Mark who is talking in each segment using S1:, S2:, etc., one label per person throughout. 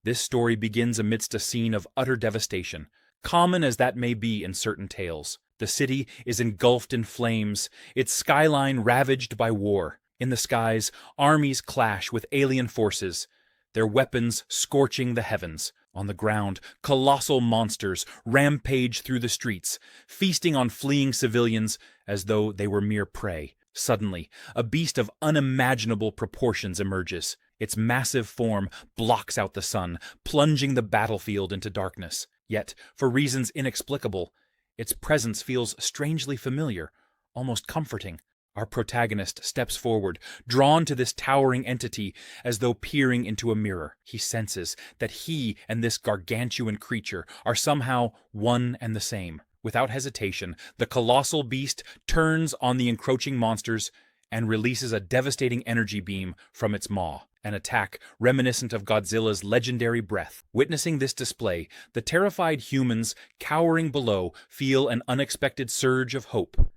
S1: This story begins amidst a scene of utter devastation, common as that may be in certain tales. The city is engulfed in flames, its skyline ravaged by war. In the skies, armies clash with alien forces, their weapons scorching the heavens. On the ground, colossal monsters rampage through the streets, feasting on fleeing civilians as though they were mere prey. Suddenly, a beast of unimaginable proportions emerges. Its massive form blocks out the sun, plunging the battlefield into darkness. Yet, for reasons inexplicable, its presence feels strangely familiar, almost comforting. Our protagonist steps forward, drawn to this towering entity as though peering into a mirror. He senses that he and this gargantuan creature are somehow one and the same. Without hesitation, the colossal beast turns on the encroaching monsters and releases a devastating energy beam from its maw, an attack reminiscent of Godzilla's legendary breath. Witnessing this display, the terrified humans cowering below feel an unexpected surge of hope.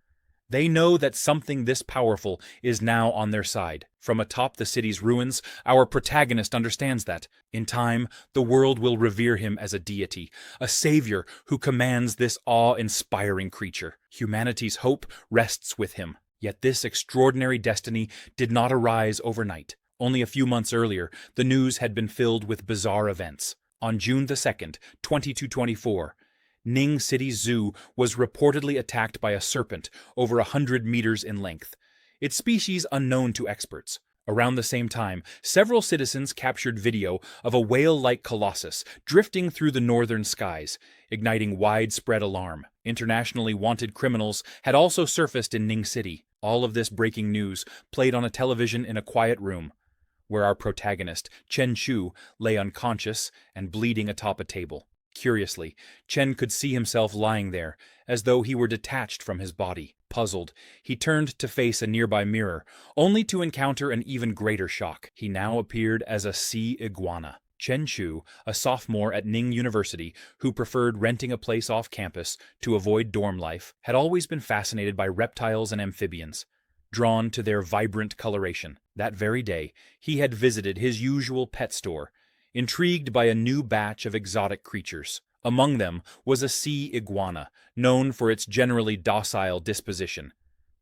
S1: They know that something this powerful is now on their side. From atop the city's ruins, our protagonist understands that, in time, the world will revere him as a deity, a savior who commands this awe-inspiring creature. Humanity's hope rests with him. Yet this extraordinary destiny did not arise overnight. Only a few months earlier, the news had been filled with bizarre events. On June the 2nd, 2224, Ning City Zoo was reportedly attacked by a serpent over 100 meters in length, its species unknown to experts. Around the same time, several citizens captured video of a whale-like colossus drifting through the northern skies, igniting widespread alarm. Internationally wanted criminals had also surfaced in Ning City. All of this breaking news played on a television in a quiet room, where our protagonist, Chen Chu, lay unconscious and bleeding atop a table. Curiously, Chen could see himself lying there, as though he were detached from his body. Puzzled, he turned to face a nearby mirror, only to encounter an even greater shock. He now appeared as a sea iguana. Chen Chu, a sophomore at Ning University who preferred renting a place off campus to avoid dorm life, had always been fascinated by reptiles and amphibians, drawn to their vibrant coloration. That very day, he had visited his usual pet store, intrigued by a new batch of exotic creatures. Among them was a sea iguana, known for its generally docile disposition.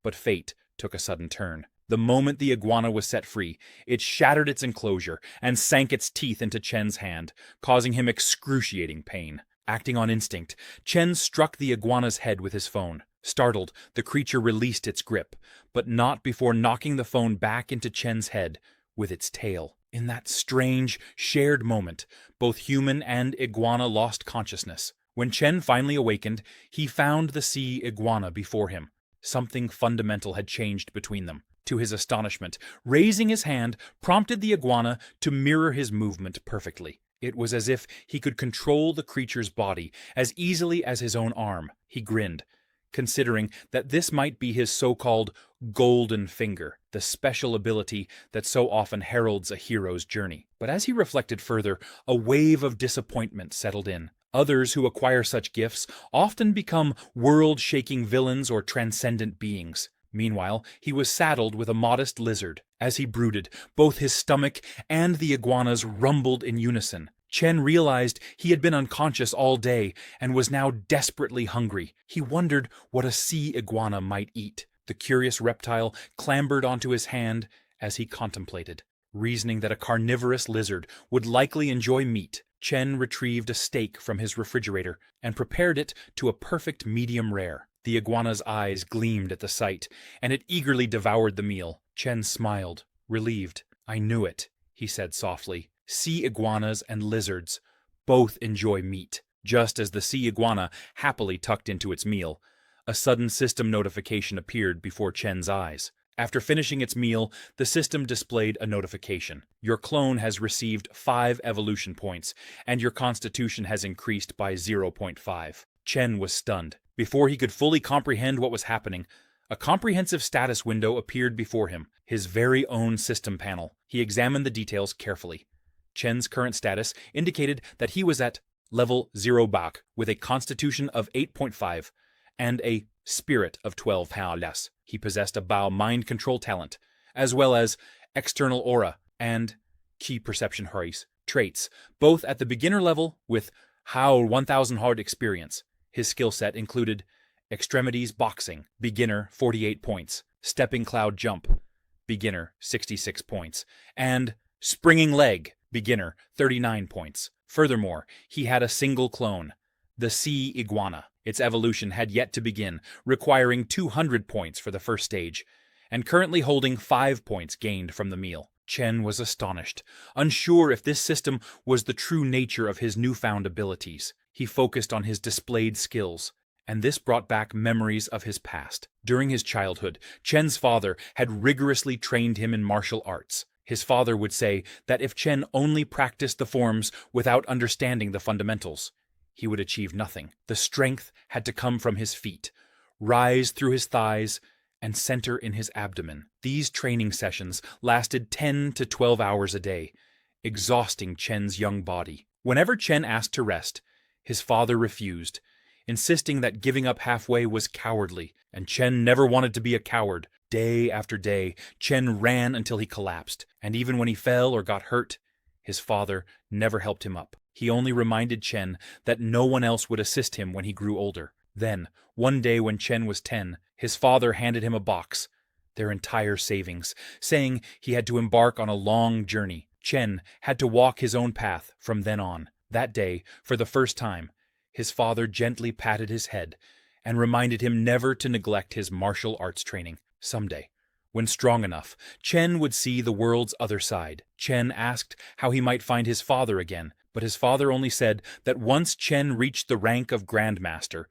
S1: But fate took a sudden turn. The moment the iguana was set free, it shattered its enclosure and sank its teeth into Chen's hand, causing him excruciating pain. Acting on instinct, Chen struck the iguana's head with his phone. Startled, the creature released its grip, but not before knocking the phone back into Chen's head with its tail. In that strange, shared moment, both human and iguana lost consciousness. When Chen finally awakened, he found the sea iguana before him. Something fundamental had changed between them. To his astonishment, raising his hand prompted the iguana to mirror his movement perfectly. It was as if he could control the creature's body as easily as his own arm. He grinned, considering that this might be his so-called golden finger, the special ability that so often heralds a hero's journey. But as he reflected further, a wave of disappointment settled in. Others who acquire such gifts often become world-shaking villains or transcendent beings. Meanwhile, he was saddled with a modest lizard. As he brooded, both his stomach and the iguana's rumbled in unison. Chen realized he had been unconscious all day and was now desperately hungry. He wondered what a sea iguana might eat. The curious reptile clambered onto his hand as he contemplated. Reasoning that a carnivorous lizard would likely enjoy meat, Chen retrieved a steak from his refrigerator and prepared it to a perfect medium rare. The iguana's eyes gleamed at the sight, and it eagerly devoured the meal. Chen smiled, relieved. "I knew it," he said softly. Sea iguanas and lizards both enjoy meat. Just as the sea iguana happily tucked into its meal, a sudden system notification appeared before Chen's eyes. After finishing its meal, the system displayed a notification. Your clone has received 5 evolution points, and your constitution has increased by 0.5. Chen was stunned. Before he could fully comprehend what was happening, a comprehensive status window appeared before him, his very own system panel. He examined the details carefully. Chen's current status indicated that he was at level 0 Bach, with a constitution of 8.5 and a spirit of 12 less. He possessed a Bao mind control talent, as well as external aura and key perception horis. Traits, both at the beginner level with How 1000 hard experience. His skill set included Extremities Boxing, beginner 48 points, Stepping Cloud Jump, beginner 66 points, and Springing Leg, beginner 39 points. Furthermore, he had a single clone, the Sea Iguana. Its evolution had yet to begin, requiring 200 points for the first stage, and currently holding 5 points gained from the meal. Chen was astonished, unsure if this system was the true nature of his newfound abilities. He focused on his displayed skills, and this brought back memories of his past. During his childhood, Chen's father had rigorously trained him in martial arts. His father would say that if Chen only practiced the forms without understanding the fundamentals, he would achieve nothing. The strength had to come from his feet, rise through his thighs, and center in his abdomen. These training sessions lasted 10 to 12 hours a day, exhausting Chen's young body. Whenever Chen asked to rest, his father refused, insisting that giving up halfway was cowardly, and Chen never wanted to be a coward. Day after day, Chen ran until he collapsed, and even when he fell or got hurt, his father never helped him up. He only reminded Chen that no one else would assist him when he grew older. Then, one day when Chen was 10, his father handed him a box, their entire savings, saying he had to embark on a long journey. Chen had to walk his own path from then on. That day, for the first time, his father gently patted his head and reminded him never to neglect his martial arts training. Someday, when strong enough, Chen would see the world's other side. Chen asked how he might find his father again, but his father only said that once Chen reached the rank of Grandmaster,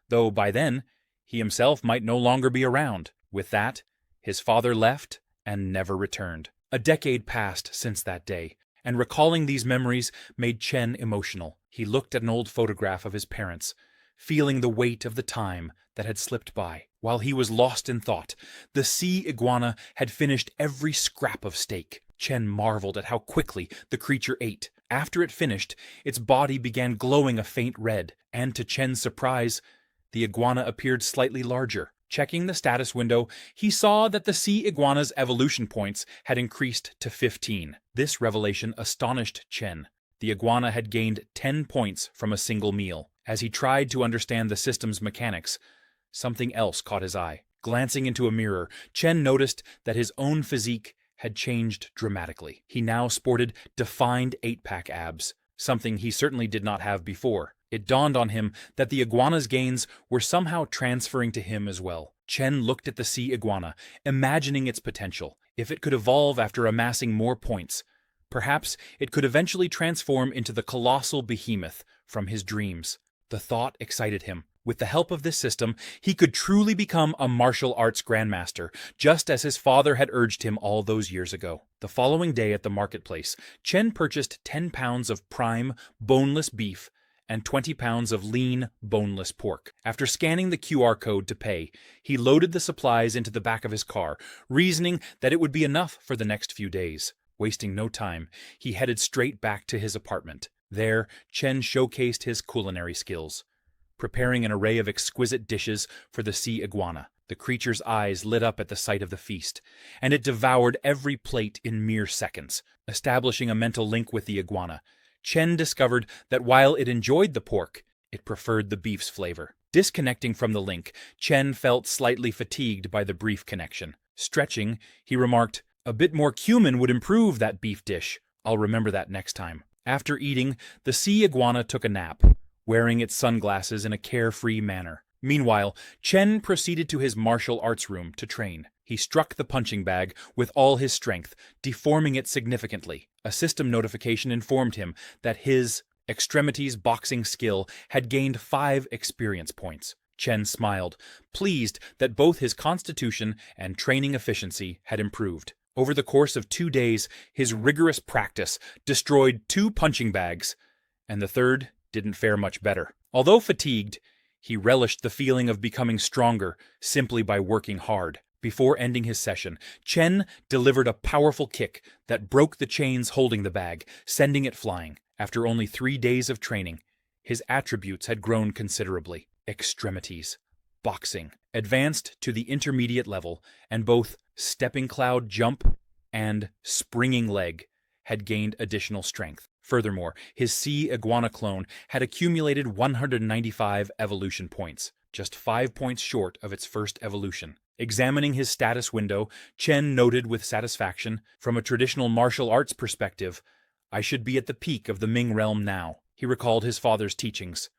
S1: though by then he himself might no longer be around. With that, his father left and never returned. A decade passed since that day, and recalling these memories made Chen emotional. He looked at an old photograph of his parents, feeling the weight of the time that had slipped by. While he was lost in thought, the sea iguana had finished every scrap of steak. Chen marveled at how quickly the creature ate. After it finished, its body began glowing a faint red, and to Chen's surprise, the iguana appeared slightly larger. Checking the status window, he saw that the sea iguana's evolution points had increased to 15. This revelation astonished Chen. The iguana had gained 10 points from a single meal. As he tried to understand the system's mechanics, something else caught his eye. Glancing into a mirror, Chen noticed that his own physique had changed dramatically. He now sported defined 8-pack abs, something he certainly did not have before. It dawned on him that the iguana's gains were somehow transferring to him as well. Chen looked at the sea iguana, imagining its potential. If it could evolve after amassing more points, perhaps it could eventually transform into the colossal behemoth from his dreams. The thought excited him. With the help of this system, he could truly become a martial arts grandmaster, just as his father had urged him all those years ago. The following day at the marketplace, Chen purchased 10 pounds of prime, boneless beef and 20 pounds of lean, boneless pork. After scanning the QR code to pay, he loaded the supplies into the back of his car, reasoning that it would be enough for the next few days. Wasting no time, he headed straight back to his apartment. There, Chen showcased his culinary skills, preparing an array of exquisite dishes for the sea iguana. The creature's eyes lit up at the sight of the feast, and it devoured every plate in mere seconds. Establishing a mental link with the iguana, Chen discovered that while it enjoyed the pork, it preferred the beef's flavor. Disconnecting from the link, Chen felt slightly fatigued by the brief connection. Stretching, he remarked, "A bit more cumin would improve that beef dish. I'll remember that next time." After eating, the sea iguana took a nap, wearing its sunglasses in a carefree manner. Meanwhile, Chen proceeded to his martial arts room to train. He struck the punching bag with all his strength, deforming it significantly. A system notification informed him that his extremities boxing skill had gained 5 experience points. Chen smiled, pleased that both his constitution and training efficiency had improved. Over the course of 2 days, his rigorous practice destroyed 2 punching bags, and the third didn't fare much better. Although fatigued, he relished the feeling of becoming stronger simply by working hard. Before ending his session, Chen delivered a powerful kick that broke the chains holding the bag, sending it flying. After only 3 days of training, his attributes had grown considerably. Extremities, boxing, advanced to the intermediate level, and both stepping cloud jump and springing leg had gained additional strength. Furthermore, his sea iguana clone had accumulated 195 evolution points, just 5 points short of its first evolution. Examining his status window, Chen noted with satisfaction, from a traditional martial arts perspective, "I should be at the peak of the Ming realm now." He recalled his father's teachings.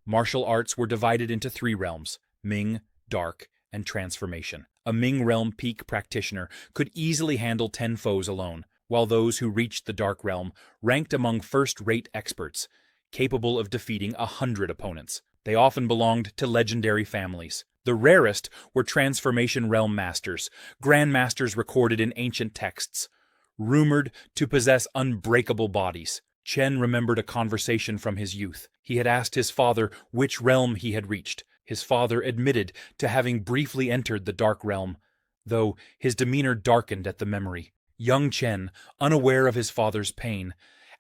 S1: Martial arts were divided into 3 realms: Ming, Dark, and Transformation. A Ming realm peak practitioner could easily handle 10 foes alone, while those who reached the Dark realm ranked among first-rate experts, capable of defeating 100 opponents. They often belonged to legendary families. The rarest were Transformation realm masters, grandmasters recorded in ancient texts, rumored to possess unbreakable bodies. Chen remembered a conversation from his youth. He had asked his father which realm he had reached. His father admitted to having briefly entered the Dark realm, though his demeanor darkened at the memory. Young Chen, unaware of his father's pain,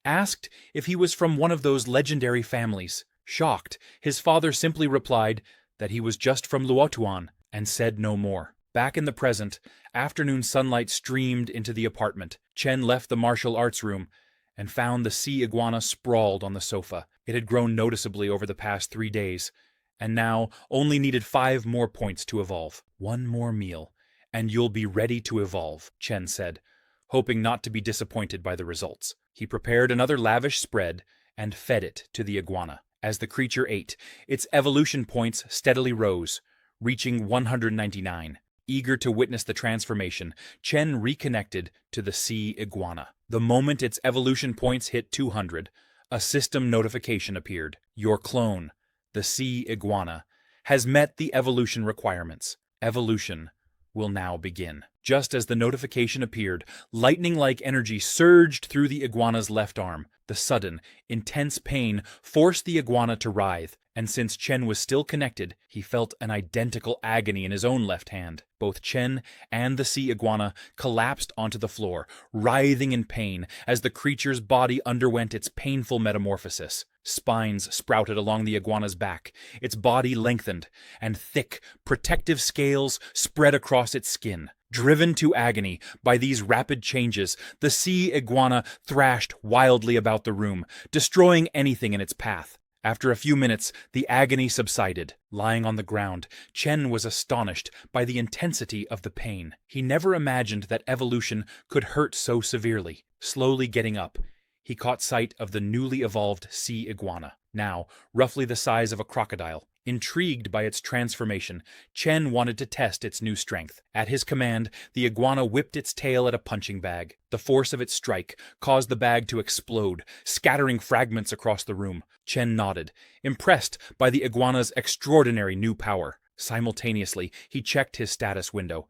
S1: asked if he was from one of those legendary families. Shocked, his father simply replied that he was just from Luotuan, and said no more. Back in the present, afternoon sunlight streamed into the apartment. Chen left the martial arts room and found the sea iguana sprawled on the sofa. It had grown noticeably over the past 3 days, and now only needed 5 more points to evolve. "One more meal, and you'll be ready to evolve," Chen said, hoping not to be disappointed by the results. He prepared another lavish spread and fed it to the iguana. As the creature ate, its evolution points steadily rose, reaching 199. Eager to witness the transformation, Chen reconnected to the sea iguana. The moment its evolution points hit 200, a system notification appeared. "Your clone, the sea iguana, has met the evolution requirements. Evolution will now begin." Just as the notification appeared, lightning-like energy surged through the iguana's left arm. The sudden, intense pain forced the iguana to writhe, and since Chen was still connected, he felt an identical agony in his own left hand. Both Chen and the sea iguana collapsed onto the floor, writhing in pain as the creature's body underwent its painful metamorphosis. Spines sprouted along the iguana's back, its body lengthened, and thick, protective scales spread across its skin. Driven to agony by these rapid changes, the sea iguana thrashed wildly about the room, destroying anything in its path. After a few minutes, the agony subsided. Lying on the ground, Chen was astonished by the intensity of the pain. He never imagined that evolution could hurt so severely. Slowly getting up, he caught sight of the newly evolved sea iguana, now roughly the size of a crocodile. Intrigued by its transformation, Chen wanted to test its new strength. At his command, the iguana whipped its tail at a punching bag. The force of its strike caused the bag to explode, scattering fragments across the room. Chen nodded, impressed by the iguana's extraordinary new power. Simultaneously, he checked his status window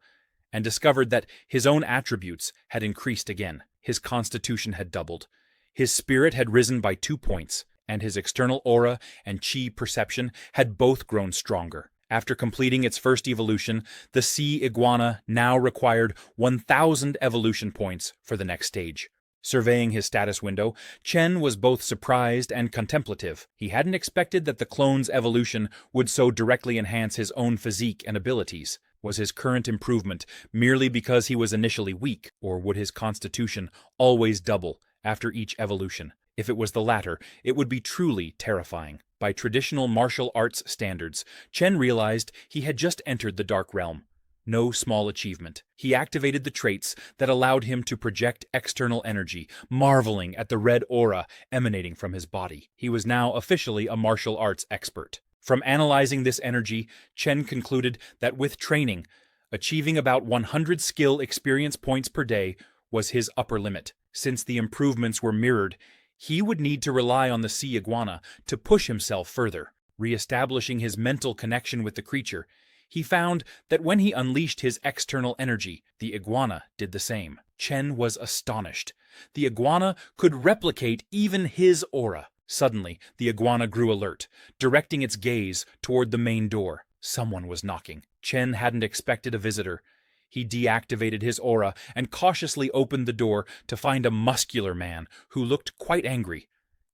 S1: and discovered that his own attributes had increased again. His constitution had doubled. His spirit had risen by 2 points, and his external aura and chi perception had both grown stronger. After completing its first evolution, the sea iguana now required 1,000 evolution points for the next stage. Surveying his status window, Chen was both surprised and contemplative. He hadn't expected that the clone's evolution would so directly enhance his own physique and abilities. Was his current improvement merely because he was initially weak, or would his constitution always double after each evolution? If it was the latter, it would be truly terrifying. By traditional martial arts standards, Chen realized he had just entered the Dark Realm. No small achievement. He activated the traits that allowed him to project external energy, marveling at the red aura emanating from his body. He was now officially a martial arts expert. From analyzing this energy, Chen concluded that with training, achieving about 100 skill experience points per day was his upper limit. Since the improvements were mirrored, he would need to rely on the sea iguana to push himself further. Re-establishing his mental connection with the creature, he found that when he unleashed his external energy, the iguana did the same. Chen was astonished. The iguana could replicate even his aura. Suddenly, the iguana grew alert, directing its gaze toward the main door. Someone was knocking. Chen hadn't expected a visitor. He deactivated his aura and cautiously opened the door to find a muscular man who looked quite angry,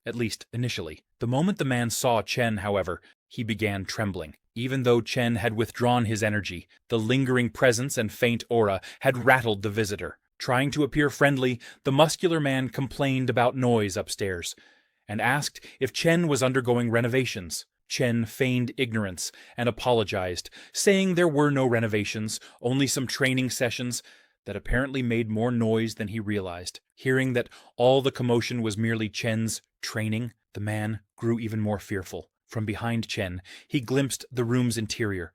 S1: at least initially. The moment the man saw Chen, however, he began trembling. Even though Chen had withdrawn his energy, the lingering presence and faint aura had rattled the visitor. Trying to appear friendly, the muscular man complained about noise upstairs and asked if Chen was undergoing renovations. Chen feigned ignorance and apologized, saying there were no renovations, only some training sessions that apparently made more noise than he realized. Hearing that all the commotion was merely Chen's training, the man grew even more fearful. From behind Chen, he glimpsed the room's interior,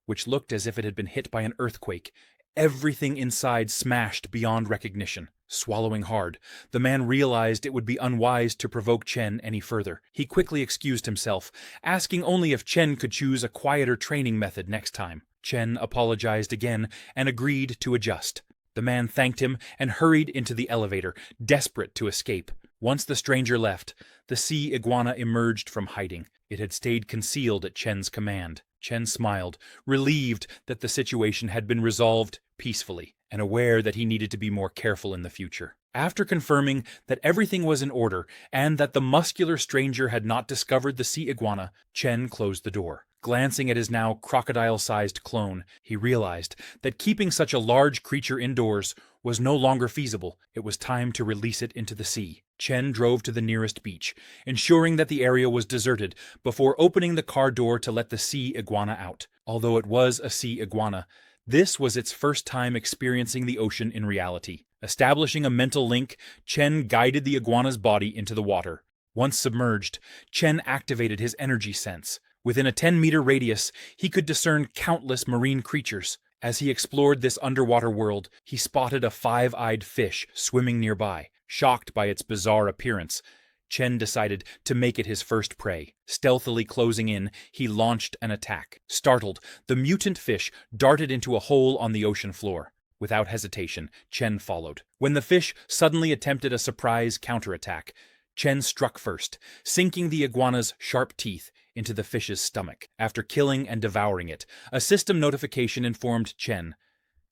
S1: which looked as if it had been hit by an earthquake. Everything inside smashed beyond recognition. Swallowing hard, the man realized it would be unwise to provoke Chen any further. He quickly excused himself, asking only if Chen could choose a quieter training method next time. Chen apologized again and agreed to adjust. The man thanked him and hurried into the elevator, desperate to escape. Once the stranger left, the sea iguana emerged from hiding. It had stayed concealed at Chen's command. Chen smiled, relieved that the situation had been resolved peacefully, and aware that he needed to be more careful in the future. After confirming that everything was in order and that the muscular stranger had not discovered the sea iguana, Chen closed the door. Glancing at his now crocodile-sized clone, he realized that keeping such a large creature indoors was no longer feasible. It was time to release it into the sea. Chen drove to the nearest beach, ensuring that the area was deserted before opening the car door to let the sea iguana out. Although it was a sea iguana, this was its first time experiencing the ocean in reality. Establishing a mental link, Chen guided the iguana's body into the water. Once submerged, Chen activated his energy sense. Within a 10-meter radius, he could discern countless marine creatures. As he explored this underwater world, he spotted a 5-eyed fish swimming nearby. Shocked by its bizarre appearance, Chen decided to make it his first prey. Stealthily closing in, he launched an attack. Startled, the mutant fish darted into a hole on the ocean floor. Without hesitation, Chen followed. When the fish suddenly attempted a surprise counterattack, Chen struck first, sinking the iguana's sharp teeth into the fish's stomach. After killing and devouring it, a system notification informed Chen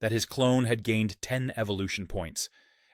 S1: that his clone had gained 10 evolution points,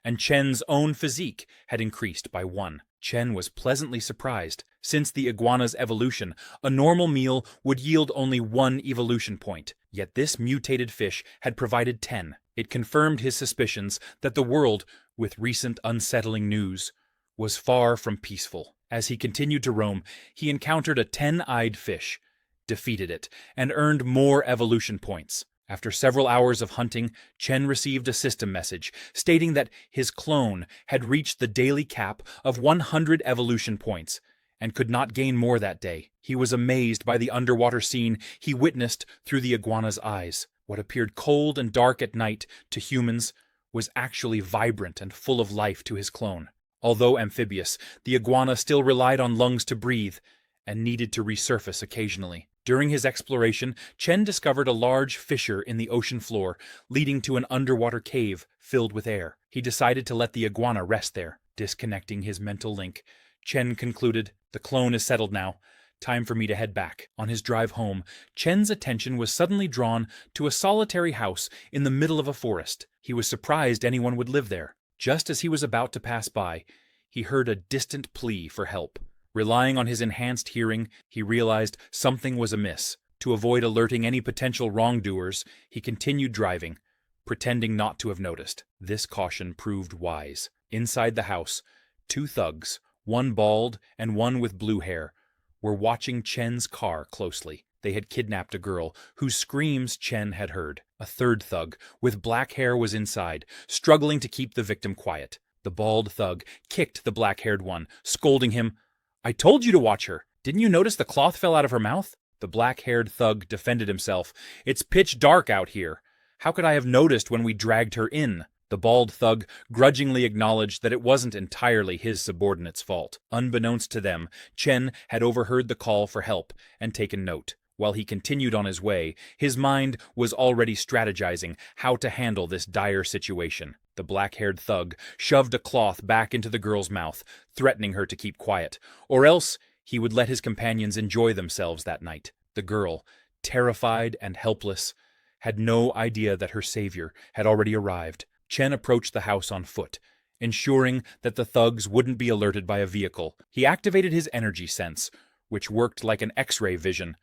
S1: and Chen's own physique had increased by 1. Chen was pleasantly surprised. Since the iguana's evolution, a normal meal would yield only 1 evolution point, yet this mutated fish had provided 10. It confirmed his suspicions that the world, with recent unsettling news, was far from peaceful. As he continued to roam, he encountered a 10-eyed fish, defeated it, and earned more evolution points. After several hours of hunting, Chen received a system message stating that his clone had reached the daily cap of 100 evolution points and could not gain more that day. He was amazed by the underwater scene he witnessed through the iguana's eyes. What appeared cold and dark at night to humans was actually vibrant and full of life to his clone. Although amphibious, the iguana still relied on lungs to breathe and needed to resurface occasionally. During his exploration, Chen discovered a large fissure in the ocean floor, leading to an underwater cave filled with air. He decided to let the iguana rest there. Disconnecting his mental link, Chen concluded, "The clone is settled now. Time for me to head back." On his drive home, Chen's attention was suddenly drawn to a solitary house in the middle of a forest. He was surprised anyone would live there. Just as he was about to pass by, he heard a distant plea for help. Relying on his enhanced hearing, he realized something was amiss. To avoid alerting any potential wrongdoers, he continued driving, pretending not to have noticed. This caution proved wise. Inside the house, 2 thugs, one bald and one with blue hair, were watching Chen's car closely. They had kidnapped a girl whose screams Chen had heard. A 3rd thug with black hair was inside, struggling to keep the victim quiet. The bald thug kicked the black-haired one, scolding him, "I told you to watch her. Didn't you notice the cloth fell out of her mouth?" The black-haired thug defended himself. "It's pitch dark out here. How could I have noticed when we dragged her in?" The bald thug grudgingly acknowledged that it wasn't entirely his subordinate's fault. Unbeknownst to them, Chen had overheard the call for help and taken note. While he continued on his way, his mind was already strategizing how to handle this dire situation. The black-haired thug shoved a cloth back into the girl's mouth, threatening her to keep quiet, or else he would let his companions enjoy themselves that night. The girl, terrified and helpless, had no idea that her savior had already arrived. Chen approached the house on foot, ensuring that the thugs wouldn't be alerted by a vehicle. He activated his energy sense, which worked like an X-ray vision,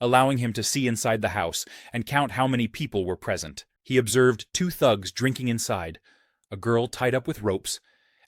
S1: allowing him to see inside the house and count how many people were present. He observed 2 thugs drinking inside, a girl tied up with ropes,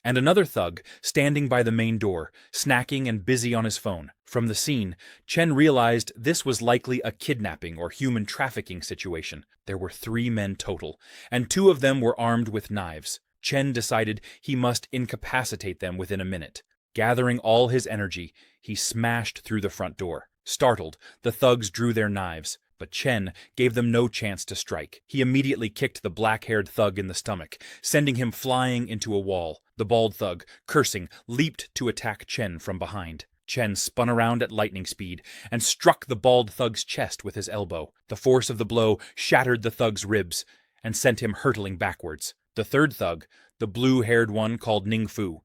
S1: and another thug standing by the main door, snacking and busy on his phone. From the scene, Chen realized this was likely a kidnapping or human trafficking situation. There were 3 men total, and 2 of them were armed with knives. Chen decided he must incapacitate them within a minute. Gathering all his energy, he smashed through the front door. Startled, the thugs drew their knives, but Chen gave them no chance to strike. He immediately kicked the black-haired thug in the stomach, sending him flying into a wall. The bald thug, cursing, leaped to attack Chen from behind. Chen spun around at lightning speed and struck the bald thug's chest with his elbow. The force of the blow shattered the thug's ribs and sent him hurtling backwards. The third thug, the blue-haired one called Ning Fu,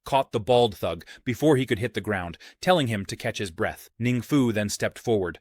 S1: caught the bald thug before he could hit the ground, telling him to catch his breath. Ning Fu then stepped forward,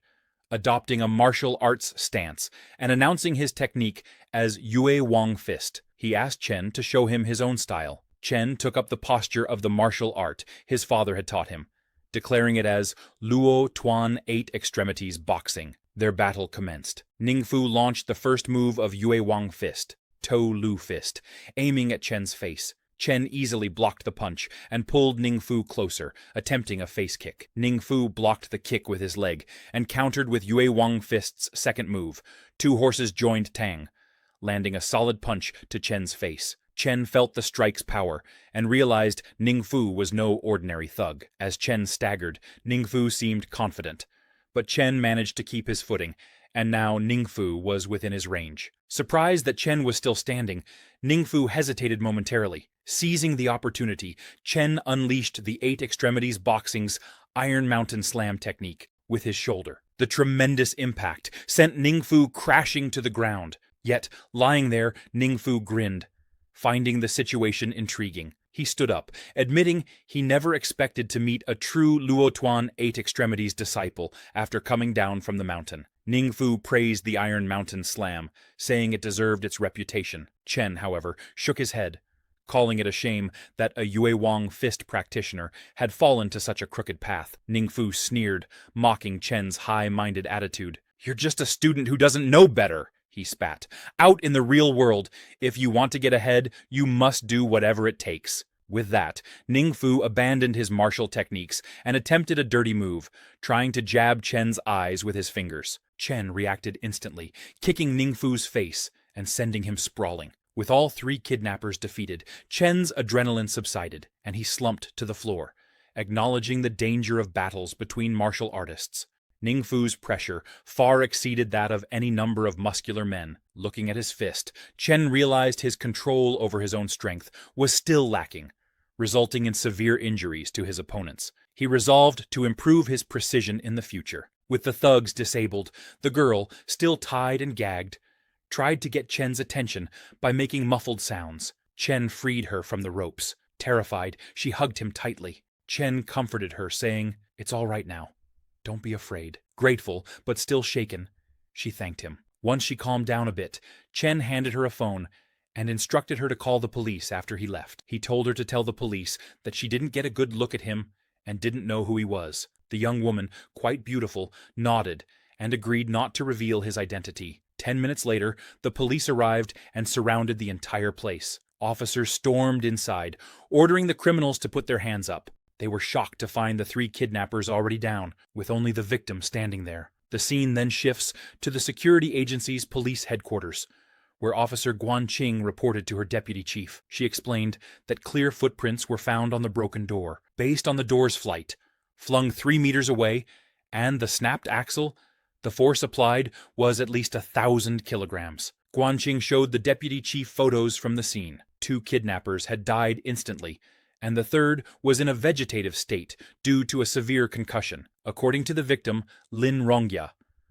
S1: adopting a martial arts stance and announcing his technique as Yue Wang Fist. He asked Chen to show him his own style. Chen took up the posture of the martial art his father had taught him, declaring it as Luo Tuan 8 Extremities Boxing. Their battle commenced. Ning Fu launched the first move of Yue Wang Fist, Tou Lu Fist, aiming at Chen's face. Chen easily blocked the punch and pulled Ning Fu closer, attempting a face kick. Ning Fu blocked the kick with his leg and countered with Yue Wang Fist's second move, Two Horses Joined Tang, landing a solid punch to Chen's face. Chen felt the strike's power and realized Ning Fu was no ordinary thug. As Chen staggered, Ning Fu seemed confident, but Chen managed to keep his footing, and now Ning Fu was within his range. Surprised that Chen was still standing, Ning Fu hesitated momentarily. Seizing the opportunity, Chen unleashed the 8 Extremities Boxing's Iron Mountain Slam technique with his shoulder. The tremendous impact sent Ning Fu crashing to the ground. Yet, lying there, Ning Fu grinned, finding the situation intriguing. He stood up, admitting he never expected to meet a true Luotuan 8 Extremities disciple after coming down from the mountain. Ning Fu praised the Iron Mountain Slam, saying it deserved its reputation. Chen, however, shook his head, calling it a shame that a Yue Wang Fist practitioner had fallen to such a crooked path. Ning Fu sneered, mocking Chen's high-minded attitude. "You're just a student who doesn't know better," he spat. "Out in the real world, if you want to get ahead, you must do whatever it takes." With that, Ning Fu abandoned his martial techniques and attempted a dirty move, trying to jab Chen's eyes with his fingers. Chen reacted instantly, kicking Ning Fu's face and sending him sprawling. With all 3 kidnappers defeated, Chen's adrenaline subsided, and he slumped to the floor, acknowledging the danger of battles between martial artists. Ning Fu's pressure far exceeded that of any number of muscular men. Looking at his fist, Chen realized his control over his own strength was still lacking, resulting in severe injuries to his opponents. He resolved to improve his precision in the future. With the thugs disabled, the girl, still tied and gagged, tried to get Chen's attention by making muffled sounds. Chen freed her from the ropes. Terrified, she hugged him tightly. Chen comforted her, saying, "It's all right now. Don't be afraid." Grateful, but still shaken, she thanked him. Once she calmed down a bit, Chen handed her a phone and instructed her to call the police after he left. He told her to tell the police that she didn't get a good look at him and didn't know who he was. The young woman, quite beautiful, nodded and agreed not to reveal his identity. 10 minutes later, the police arrived and surrounded the entire place. Officers stormed inside, ordering the criminals to put their hands up. They were shocked to find the 3 kidnappers already down, with only the victim standing there. The scene then shifts to the security agency's police headquarters, where Officer Guanqing reported to her deputy chief. She explained that clear footprints were found on the broken door, based on the door's flight, flung 3 meters away, and the snapped axle. The force applied was at least 1,000 kilograms. Guanqing showed the deputy chief photos from the scene. 2 kidnappers had died instantly, and the third was in a vegetative state due to a severe concussion. According to the victim, Lin Rongya,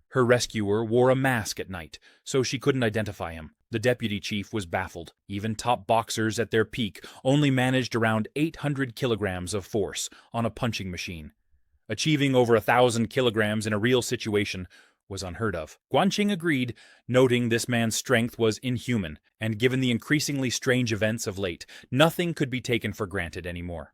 S1: her rescuer wore a mask at night, so she couldn't identify him. The deputy chief was baffled. Even top boxers at their peak only managed around 800 kilograms of force on a punching machine. Achieving over 1,000 kilograms in a real situation was unheard of. Guanqing agreed, noting this man's strength was inhuman, and given the increasingly strange events of late, nothing could be taken for granted anymore.